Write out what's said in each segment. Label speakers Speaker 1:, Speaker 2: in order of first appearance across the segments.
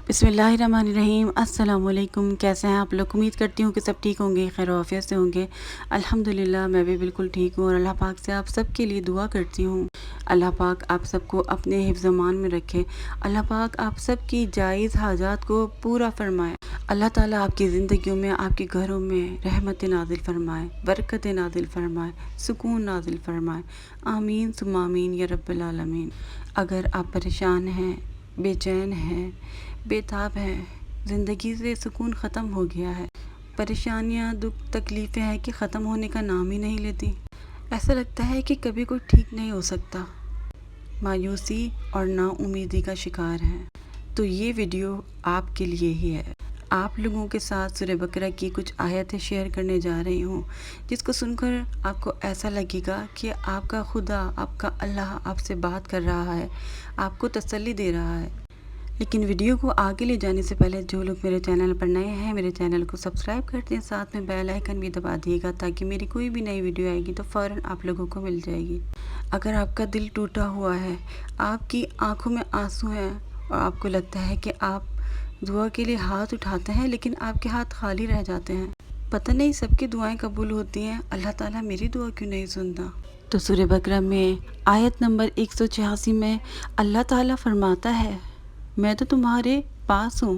Speaker 1: बिस्मिल्लाहिर्रहमानिर्रहीम। अस्सलाम वालेकुम। कैसे हैं आप लोग? उम्मीद करती हूँ कि सब ठीक होंगे, खैर आफियत से होंगे। अल्हम्दुलिल्लाह मैं भी बिल्कुल ठीक हूँ और अल्लाह पाक से आप सब के लिए दुआ करती हूँ। अल्लाह पाक आप सबको अपने हिफ्ज़-ओ-मान में रखे। अल्लाह पाक आप सब की जायज़ हाजात को पूरा फरमाए। अल्लाह ताला आपकी ज़िंदगियों में, आपके घरों में रहमत नाज़िल फरमाए, बरकत नाज़िल फरमाए, सुकून नाज़िल फरमाए। आमीन सुम्मा आमीन या रब्बल आलमीन। अगर आप परेशान हैं, बेचैन हैं, बेताब हैं, ज़िंदगी से सुकून ख़त्म हो गया है, परेशानियाँ, दुख, तकलीफ़ें हैं कि ख़त्म होने का नाम ही नहीं लेती, ऐसा लगता है कि कभी कोई ठीक नहीं हो सकता, मायूसी और नाउम्मीदी का शिकार हैं, तो ये वीडियो आपके लिए ही है। आप लोगों के साथ सूरह बकरा की कुछ आयतें शेयर करने जा रही हूँ, जिसको सुनकर आपको ऐसा लगेगा कि आपका खुदा, आपका अल्लाह आपसे बात कर रहा है, आपको तसल्ली दे रहा है। लेकिन वीडियो को आगे ले जाने से पहले जो लोग मेरे चैनल पर नए हैं, मेरे चैनल को सब्सक्राइब कर दें, साथ में बेल आइकन भी दबा दिएगा ताकि मेरी कोई भी नई वीडियो आएगी तो फ़ौरन आप लोगों को मिल जाएगी। अगर आपका दिल टूटा हुआ है, आपकी आंखों में आंसू हैं और आपको लगता है कि आप दुआ के लिए हाथ उठाते हैं लेकिन आपके हाथ खाली रह जाते हैं, पता नहीं सबकी दुआएं कबूल होती हैं, अल्लाह ताला मेरी दुआ क्यों नहीं सुनता। तो सूरह बकरा में आयत नंबर 186 में अल्लाह ताला फरमाता है, मैं तो तुम्हारे पास हूँ।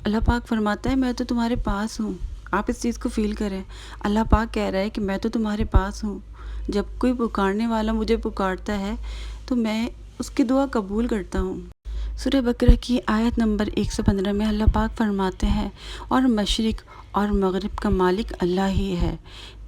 Speaker 1: अल्लाह पाक फरमाता है, मैं तो तुम्हारे पास हूँ। आप इस चीज़ को फ़ील करें। अल्लाह पाक कह रहा है कि मैं तो तुम्हारे पास हूँ। जब कोई पुकारने वाला मुझे पुकारता है तो मैं उसकी दुआ कबूल करता हूँ। सूरह बकरा की आयत नंबर 115 में अल्लाह पाक फरमाते हैं, और मशरिक़ और मग़रिब का मालिक अल्लाह ही है,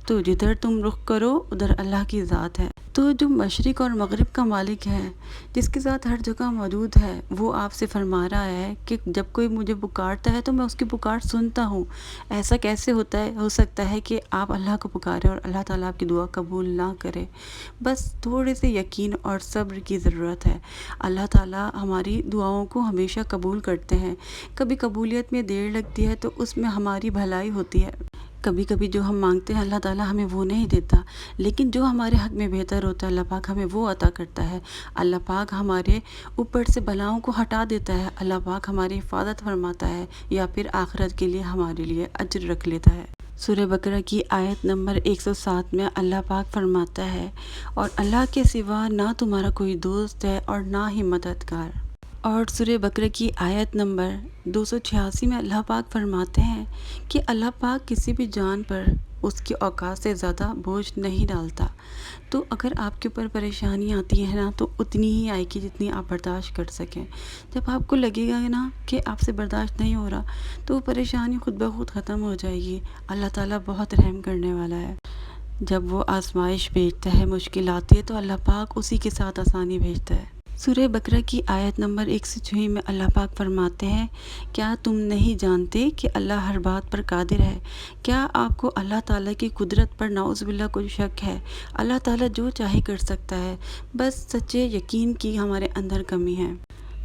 Speaker 1: तो जिधर तुम रुख करो उधर अल्लाह की ज़ात है। तो जो मशरिक़ और मग़रिब का मालिक है, जिसके साथ हर जगह मौजूद है, वो आपसे फरमा रहा है कि जब कोई मुझे पुकारता है तो मैं उसकी पुकार सुनता हूँ। ऐसा कैसे हो सकता है कि आप अल्लाह को पुकारें और अल्लाह ताला आपकी दुआ कबूल ना करे? बस थोड़े से यकीन और सब्र की ज़रूरत है। अल्लाह ताला हमारी दुआओं को हमेशा कबूल करते हैं। कभी कबूलियत में देर लगती है तो उसमें हमारी भलाई होती है। कभी कभी जो हम मांगते हैं अल्लाह ताला हमें वो नहीं देता, लेकिन जो हमारे हक़ में बेहतर होता है अल्लाह पाक हमें वो अता करता है। अल्लाह पाक हमारे ऊपर से बलाओं को हटा देता है, अल्लाह पाक हमारी हिफाजत फरमाता है या फिर आखिरत के लिए हमारे लिए अज्र रख लेता है। सूरह बकरा की आयत नंबर 107 में अल्लाह पाक फरमाता है, और अल्लाह के सिवा ना तुम्हारा कोई दोस्त है और ना ही मददगार। और सूरह बकरा की आयत नंबर 286 में अल्लाह पाक फरमाते हैं कि अल्लाह पाक किसी भी जान पर उसकी औकात से ज़्यादा बोझ नहीं डालता। तो अगर आपके ऊपर परेशानी आती है ना, तो उतनी ही आएगी जितनी आप बर्दाश्त कर सकें। जब आपको लगेगा ना कि आपसे बर्दाश्त नहीं हो रहा, तो वो परेशानी खुद ब खुद ख़त्म हो जाएगी। अल्लाह ताला बहुत रहम करने वाला है। जब वो आजमाइश भेजता है, मुश्किल आती है, तो अल्लाह पाक उसी के साथ आसानी भेजता है। सूरह बकरा की आयत नंबर 106 में अल्लाह पाक फरमाते हैं, क्या तुम नहीं जानते कि अल्लाह हर बात पर कादिर है? क्या आपको अल्लाह ताला की कुदरत पर नाउज़ुबिल्लाह कोई शक है? अल्लाह ताला जो चाहे कर सकता है, बस सच्चे यकीन की हमारे अंदर कमी है।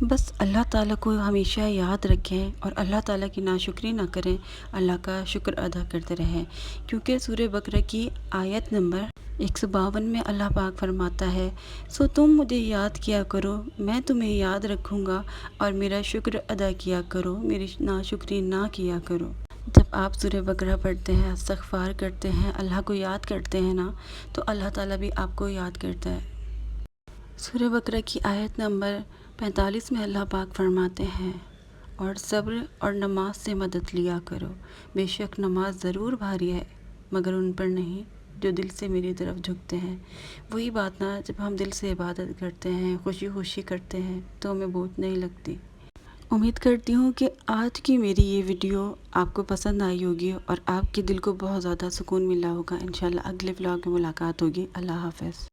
Speaker 1: बस अल्लाह ताला को हमेशा याद रखें और अल्लाह ताला की नाशुक्री ना करें, अल्लाह का शुक्र अदा करते रहें। क्योंकि सूरह बकरा की आयत नंबर 152 में अल्लाह पाक फरमाता है, सो तुम मुझे याद किया करो, मैं तुम्हें याद रखूँगा, और मेरा शुक्र अदा किया करो, मेरी नाशुक्री ना किया करो। जब आप सूरह बकरा पढ़ते हैं, इस्तिग़फ़ार करते हैं, अल्लाह को याद करते हैं ना, तो अल्लाह ताला भी आपको याद करता है। सूरह बकरा की आयत नंबर 45 में अल्लाह पाक फरमाते हैं, और सब्र और नमाज से मदद लिया करो, बेशक नमाज ज़रूर भारी है मगर उन पर नहीं जो दिल से मेरी तरफ झुकते हैं। वही बात ना, जब हम दिल से इबादत करते हैं, खुशी खुशी करते हैं, तो हमें बोझ नहीं लगती। उम्मीद करती हूँ कि आज की मेरी ये वीडियो आपको पसंद आई होगी और आपके दिल को बहुत ज़्यादा सुकून मिला होगा। इंशाल्लाह अगले व्लॉग में मुलाकात होगी। अल्लाह हाफ़िज़।